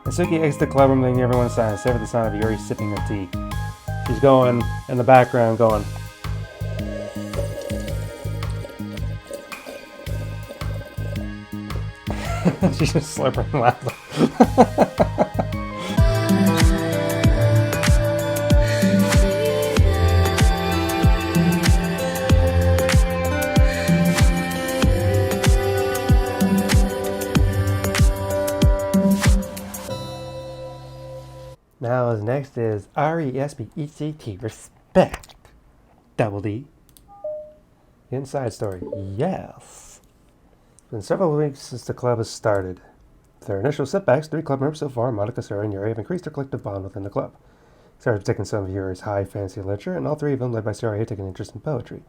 Natsuki exits the club room, leaving everyone silent, save for the sound of Yuri sipping her tea. She's going in the background, going. She's just slurping loudly. Now, next is RESPECT, respect. Double D. Inside story. Yes. It's been several weeks since the club has started. With their initial setbacks, 3 club members so far, Monika, Sarah, and Yuri, have increased their collective bond within the club. Sarah has taken some of Yuri's high fantasy literature, and all 3 of them, led by Sarah, have taken an interest in poetry.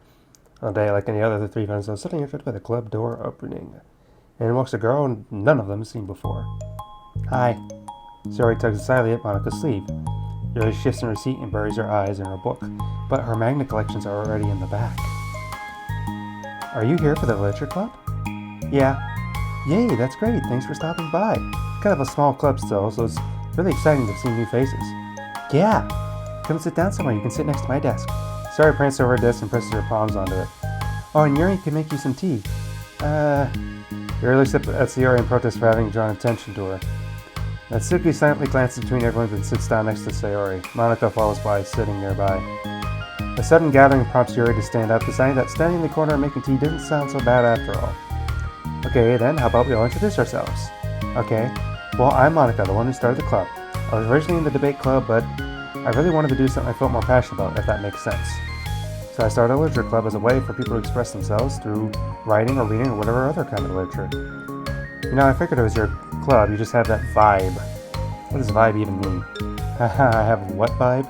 On a day like any other, the 3 friends are suddenly interrupted by the club door opening. In walks a girl none of them have seen before. Hi. Sarah tugs slyly at Monika's sleeve. Yuri shifts in her seat and buries her eyes in her book, but her manga collections are already in the back. Are you here for the literature club? Yeah. Yay, that's great. Thanks for stopping by. It's kind of a small club still, so it's really exciting to see new faces. Yeah. Come sit down somewhere. You can sit next to my desk. Sarah prances over her desk and presses her palms onto it. Oh, and Yuri can make you some tea. Yuri looks up at Sayori in protest for having drawn attention to her. Natsuki silently glances between everyone and sits down next to Sayori. Monika follows by, sitting nearby. A sudden gathering prompts Yuri to stand up, deciding that standing in the corner and making tea didn't sound so bad after all. Okay, then, how about we all introduce ourselves? Okay, well, I'm Monika, the one who started the club. I was originally in the debate club, but I really wanted to do something I felt more passionate about, if that makes sense. So I started a literature club as a way for people to express themselves through writing or reading or whatever other kind of literature. You know, I figured it was your club, you just have that vibe. What does vibe even mean? Haha, I have what vibe?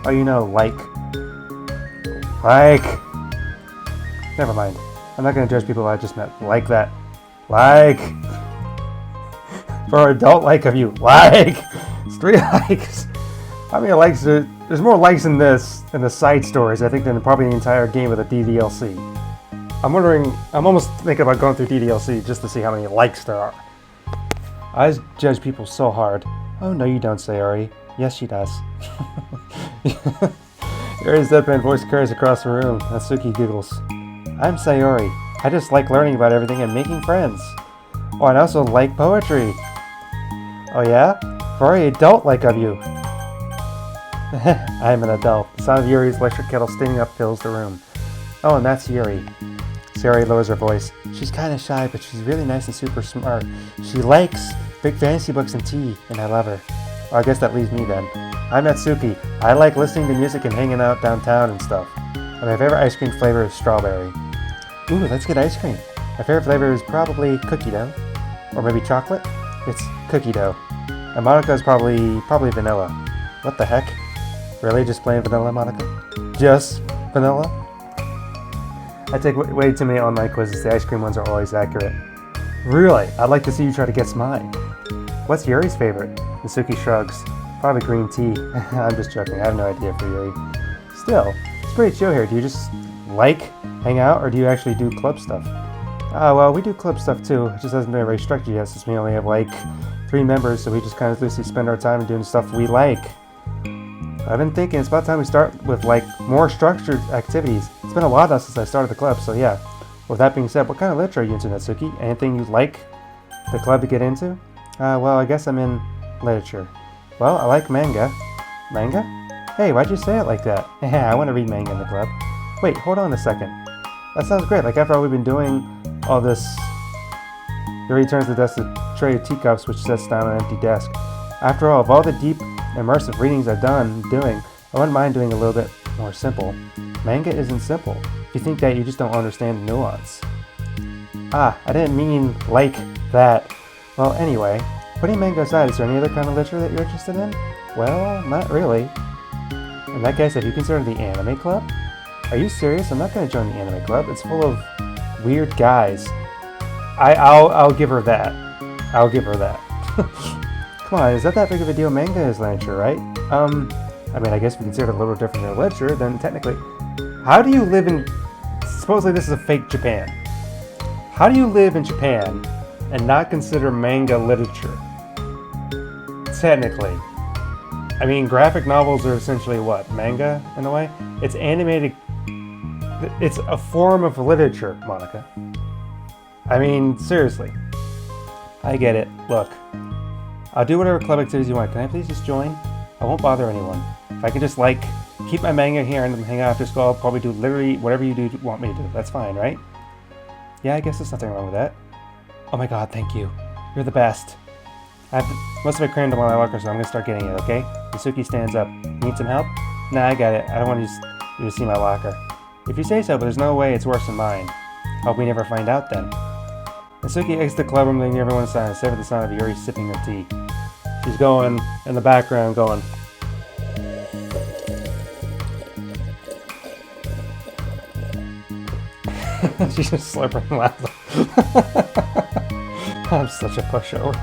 Oh, you know, like. Never mind. I'm not going to judge people I just met. Like that. Like. For adult like of you. Like. It's 3 likes. How many likes? There's more likes in this, in the side stories, I think, than probably the entire game of the DDLC. I'm almost thinking about going through DDLC just to see how many likes there are. I judge people so hard. Oh, no, you don't, Sayori. Yes, she does. Yuri's deadpan voice carries across the room. Natsuki giggles. I'm Sayori. I just like learning about everything and making friends. Oh, and I also like poetry. Oh, yeah? Very adult-like of you. I'm an adult. The sound of Yuri's electric kettle steaming up fills the room. Oh, and that's Yuri. Sayori lowers her voice. She's kind of shy, but she's really nice and super smart. She likes big fantasy books and tea, and I love her. Well, I guess that leaves me then. I'm Natsuki. I like listening to music and hanging out downtown and stuff. And my favorite ice cream flavor is strawberry. Ooh, let's get ice cream. My favorite flavor is probably cookie dough. Or maybe chocolate? It's cookie dough. And Monika's probably vanilla. What the heck? Really? Just plain vanilla, Monika? Just vanilla? I take way too many online quizzes. The ice cream ones are always accurate. Really? I'd like to see you try to guess mine. What's Yuri's favorite? Natsuki shrugs. Probably green tea. I'm just joking. I have no idea for Yuri. Still, it's pretty chill here. Do you just hang out, or do you actually do club stuff? Well, we do club stuff too. It just hasn't been very structured yet since we only have 3 members, so we just kind of loosely spend our time doing stuff we like. I've been thinking it's about time we start with more structured activities. It's been a while now since I started the club, so yeah. With that being said, what kind of literature are you into, Natsuki? Anything you'd like the club to get into? Well, I guess I'm in literature. Well, I like manga. Manga? Hey, why'd you say it like that? Yeah, I want to read manga in the club. Wait, hold on a second. That sounds great. After all we've been doing all this... Yuri turns the desk to a tray of teacups, which sets down an empty desk. After all, of all the deep, immersive readings I've done doing, I wouldn't mind doing a little bit more simple. Manga isn't simple. If you think that, you just don't understand the nuance. I didn't mean like that. Well, anyway, putting manga aside, is there any other kind of literature that you're interested in? Well, not really. In that case, have you considered the anime club? Are you serious? I'm not going to join the anime club. It's full of weird guys. I'll give her that. I'll give her that. Come on, is that big of a deal? Manga is literature, right? I guess if you consider it a little different than literature, then technically... How do you live in... Supposedly this is a fake Japan. How do you live in Japan and not consider manga literature? technically. I mean, graphic novels are essentially what? Manga, in a way? It's animated... It's a form of literature, Monica. I mean, seriously. I get it. Look. I'll do whatever club activities you want. Can I please just join? I won't bother anyone. If I can just, like, keep my manga here and hang out after school, I'll probably do literally whatever you want me to do. That's fine, right? Yeah, I guess there's nothing wrong with that. Oh my god, thank you. You're the best. Most of it crammed in my locker, so I'm gonna start getting it, okay? Natsuki stands up. Need some help? Nah, I got it. I don't want you to see my locker. If you say so, but there's no way it's worse than mine. Hope we never find out then. Natsuki exits the club room, leaving everyone silent, save for the sound of Yuri sipping her tea. She's going, in the background, going... She's just slurping loudly. I'm such a pushover.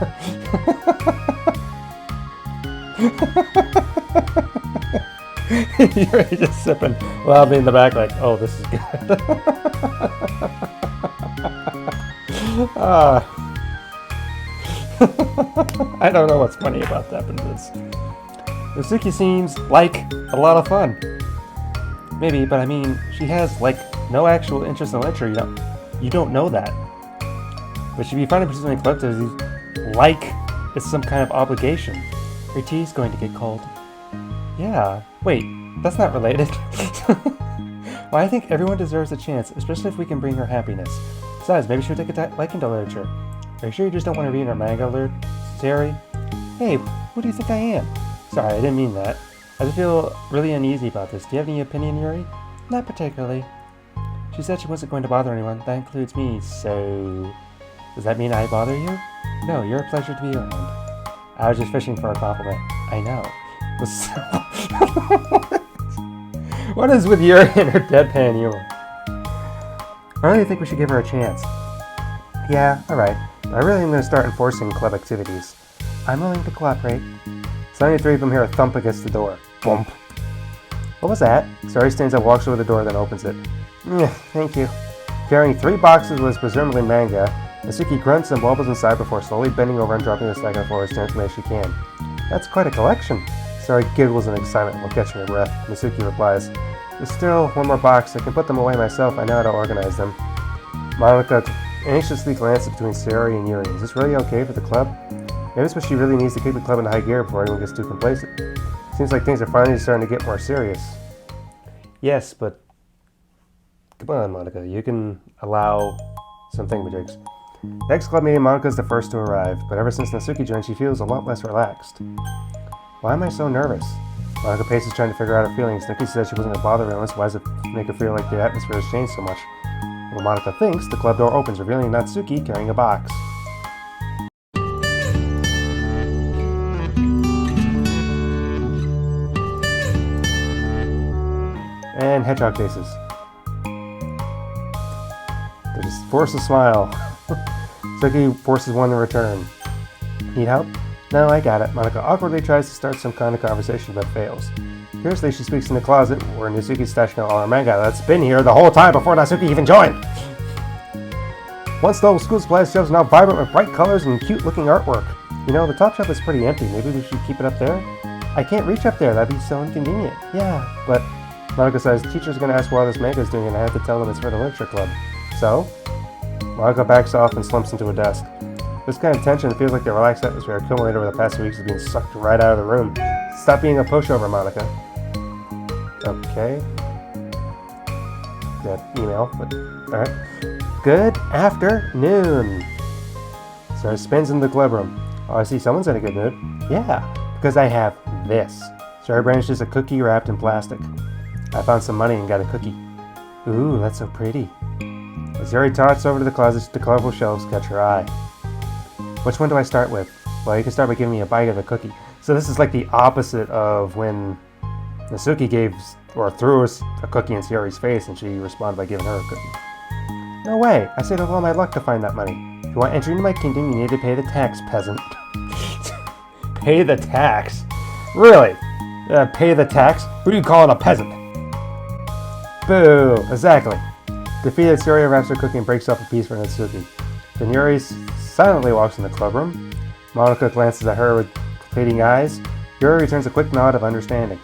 You're just sipping loudly in the back like, oh, this is good. I don't know what's funny about that, but this. Natsuki seems like a lot of fun. Maybe, but I mean, she has, like, no actual interest in literature. You don't know that. But she'd be fine in pursuing club activities like it's some kind of obligation. Her tea's going to get cold. Yeah. Wait, that's not related. Well, I think everyone deserves a chance, especially if we can bring her happiness. Besides, maybe she'll take a liking to literature. Are you sure you just don't want to read her manga, Terry? Hey, who do you think I am? Sorry, I didn't mean that. I just feel really uneasy about this. Do you have any opinion, Yuri? Not particularly. She said she wasn't going to bother anyone. That includes me, so... Does that mean I bother you? No, you're a pleasure to be around. I was just fishing for a compliment. I know. What is with Yuri and her deadpan humor? I really think we should give her a chance. Yeah, alright. I really am going to start enforcing club activities. I'm willing to cooperate. Suddenly the three of them hear a thump against the door. Bump. What was that? Sari stands up, walks over the door, then opens it. Yeah, thank you. Carrying 3 boxes with presumably manga, Natsuki grunts and wobbles inside before slowly bending over and dropping the stack on the floor as gently as she can. That's quite a collection. Sari giggles in excitement while catching her breath. Natsuki replies, There's still one more box. I can put them away myself. I know how to organize them. Monika anxiously glances between Sari and Yuri. Is this really okay for the club? Maybe it's what she really needs to keep the club in high gear before anyone gets too complacent. Seems like things are finally starting to get more serious. Yes, but... Come on, Monika. You can allow some thingamajigs. Next club meeting, Monika is the first to arrive, but ever since Natsuki joined, she feels a lot less relaxed. Why am I so nervous? Monika paces trying to figure out her feelings. Natsuki says she wasn't going to bother anyone, so why does it make her feel like the atmosphere has changed so much? When Monika thinks, the club door opens, revealing Natsuki carrying a box. And hedgehog faces. They just force a smile. Natsuki forces one in return. Need help? No, I got it. Monika awkwardly tries to start some kind of conversation, but fails. Curiously, she speaks in the closet where Natsuki's stashing out all her manga that's been here the whole time before Natsuki even joined. Once the old school supplies shelves are now vibrant with bright colors and cute-looking artwork. You know, the top shelf is pretty empty. Maybe we should keep it up there? I can't reach up there. That'd be so inconvenient. Yeah, but... Monika says, teacher's going to ask what all this manga is doing and I have to tell them it's for the literature club. So? Monika backs off and slumps into a desk. This kind of tension feels like the relaxed atmosphere accumulated over the past few weeks is being sucked right out of the room. Stop being a pushover, Monika. Okay. That email, but alright. Good afternoon. So it spins in the club room. Oh, I see someone's in a good mood. Yeah, because I have this. Sari brandishes a cookie wrapped in plastic. I found some money and got a cookie. Ooh, that's so pretty. As Yuri tots over to the closet, the colorful shelves catch her eye. Which one do I start with? Well, you can start by giving me a bite of the cookie. So this is like the opposite of when Natsuki gave or threw a cookie in Yuri's face and she responded by giving her a cookie. No way! I saved up all my luck to find that money. If you want entry into my kingdom, you need to pay the tax, peasant. Pay the tax? Really? Pay the tax? Who do you call a peasant? Boo! Exactly. Defeated, Yuri wraps her cookie and breaks off a piece for Natsuki. Then Yuri silently walks in the club room. Monika glances at her with pleading eyes. Yuri returns a quick nod of understanding.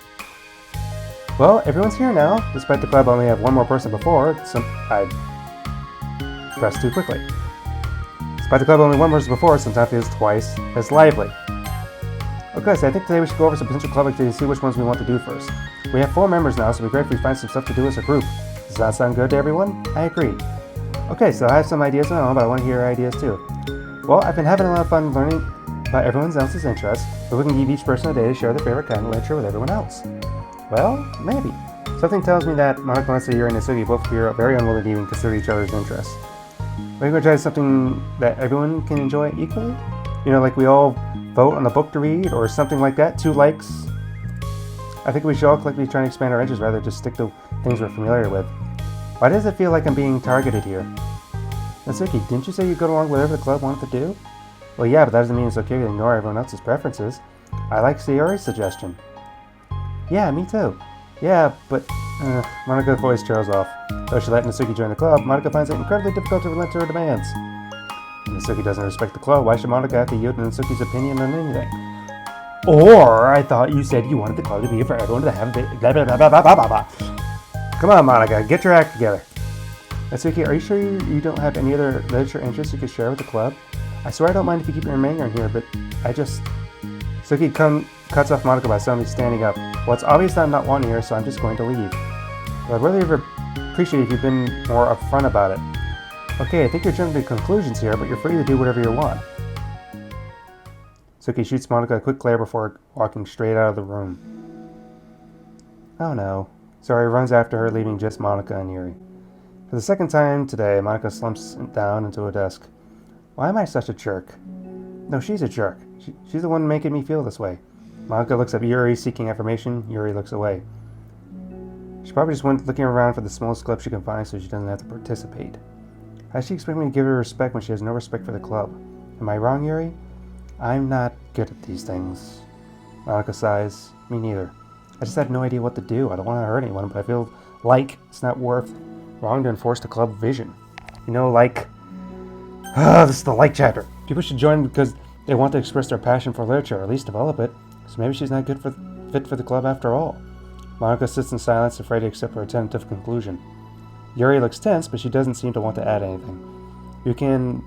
Well, everyone's here now. Despite the club only have one more person before, I pressed too quickly. Despite the club only one person before, sometimes feels twice as lively. Okay, so I think today we should go over some potential club activities and see which ones we want to do first. We have 4 members now, so it'd be great if we find some stuff to do as a group. Does that sound good to everyone? I agree. Okay, so I have some ideas of my own, but I want to hear your ideas too. Well, I've been having a lot of fun learning about everyone else's interests, but we can give each person a day to share their favorite kind of literature with everyone else. Well, maybe. Something tells me that Monika and Natsuki both appear very unwilling to even consider each other's interests. We're going to try something that everyone can enjoy equally? You know, like we all vote on a book to read, or something like that, 2 likes. I think we should all collectively try to expand our interests rather than just stick to things we're familiar with. Why does it feel like I'm being targeted here? Natsuki, didn't you say you'd go along with whatever the club wanted to do? Well, yeah, but that doesn't mean it's okay to ignore everyone else's preferences. I like Sayori's suggestion. Yeah, me too. Yeah, but... Monika's voice trails off. Though she let Natsuki join the club, Monika finds it incredibly difficult to relent to her demands. Natsuki doesn't respect the club. Why should Monika have to yield to Natsuki's opinion on anything? Or, I thought you said you wanted the club to be for everyone to have blah blah blah blah blah blah blah. Come on, Monika, get your act together. Natsuki, are you sure you don't have any other literature interests you could share with the club? I swear I don't mind if you keep your manga in here, but I just... Natsuki cuts off Monika by suddenly standing up. Well, it's obvious that I'm not wanting her, so I'm just going to leave. But I'd really appreciate if you've been more upfront about it. Okay, I think you're jumping to conclusions here, but you're free to do whatever you want. Natsuki shoots Monika a quick glare before walking straight out of the room. Oh no. Sayori runs after her, leaving just Monika and Yuri. For the second time today, Monika slumps down into a desk. Why am I such a jerk? No, she's a jerk. She's the one making me feel this way. Monika looks at Yuri, seeking affirmation. Yuri looks away. She probably just went looking around for the smallest club she can find so she doesn't have to participate. How does she expect me to give her respect when she has no respect for the club? Am I wrong, Yuri? I'm not good at these things. Monika sighs. Me neither. I just have no idea what to do. I don't want to hurt anyone, but I feel like it's not worth wrong to enforce the club vision. You know, like... this is the like chapter. People should join because they want to express their passion for literature, or at least develop it. So maybe she's not fit for the club after all. Monika sits in silence, afraid to accept her tentative conclusion. Yuri looks tense, but she doesn't seem to want to add anything. You can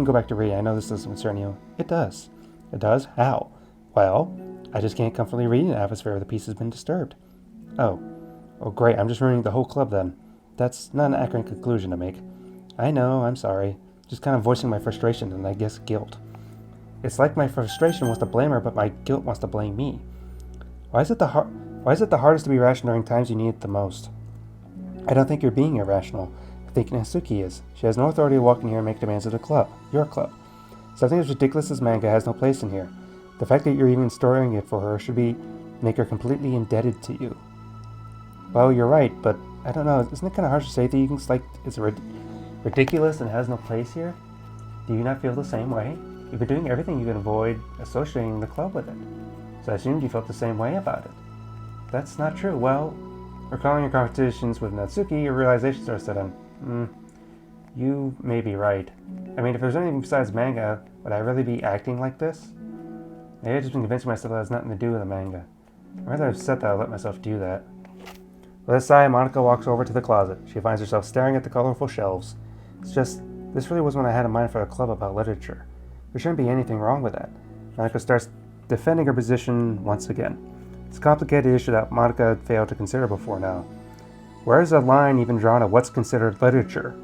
go back to reading. I know this doesn't concern you. It does. It does? How? Well, I just can't comfortably read in an atmosphere where the peace has been disturbed. Oh, great. I'm just ruining the whole club then. That's not an accurate conclusion to make. I know, I'm sorry. Just kind of voicing my frustration and I guess guilt. It's like my frustration wants to blame her, but my guilt wants to blame me. Why is it the hardest to be rational during times you need it the most? I don't think you're being irrational. I think Natsuki is. She has no authority to walk in here and make demands of the club. Your club. Something as ridiculous as manga has no place in here. The fact that you're even storing it for her should make her completely indebted to you. Well, you're right, but I don't know. Isn't it kind of harsh to say things like it's ridiculous and has no place here? Do you not feel the same way? You've been doing everything you can avoid associating the club with it. So I assumed you felt the same way about it. That's not true. Well, recalling your competitions with Natsuki, your realizations are set on. You may be right. I mean, if there's anything besides manga, would I really be acting like this? Maybe I've just been convincing myself that it has nothing to do with the manga. I'm rather upset that I let myself do that. With a sigh, Monika walks over to the closet. She finds herself staring at the colorful shelves. It's just, this really was what I had in mind for a club about literature. There shouldn't be anything wrong with that. Monika starts defending her position once again. It's a complicated issue that Monika failed to consider before now. Where is the line even drawn at what's considered literature?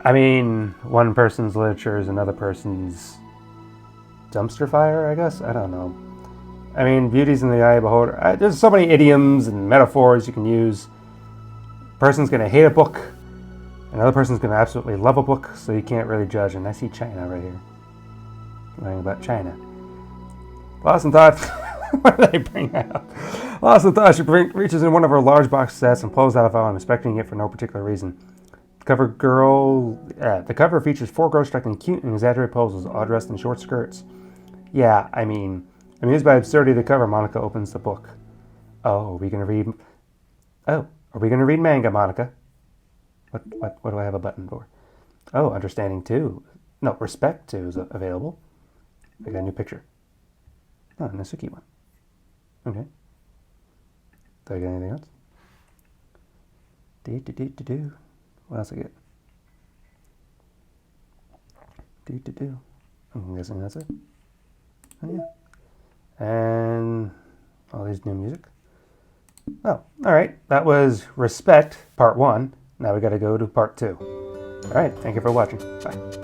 I mean, one person's literature is another person's dumpster fire, I guess? I don't know. I mean, beauty's in the eye of the beholder. There's so many idioms and metaphors you can use. A person's going to hate a book. Another person's going to absolutely love a book, so you can't really judge. And I see China right here. Learning about China. Lost in thought. What did I bring out? Lost in thought. She reaches in one of her large box sets and pulls out a file. I'm inspecting it for no particular reason. The cover features 4 girls striking cute and exaggerated poses, all dressed in short skirts. Yeah, I mean, amused by the absurdity of the cover, Monika opens the book. Are we gonna read manga, Monika? What do I have a button for? Oh, understanding 2. No, respect 2 is available. I got a new picture. Oh, Natsuki one. Okay. Did I get anything else? Do. What else I get? Do. I'm guessing that's it. Oh, yeah. And all these new music. Oh, all right. That was Respect, Part 1. Now we got to go to Part 2. All right. Thank you for watching. Bye.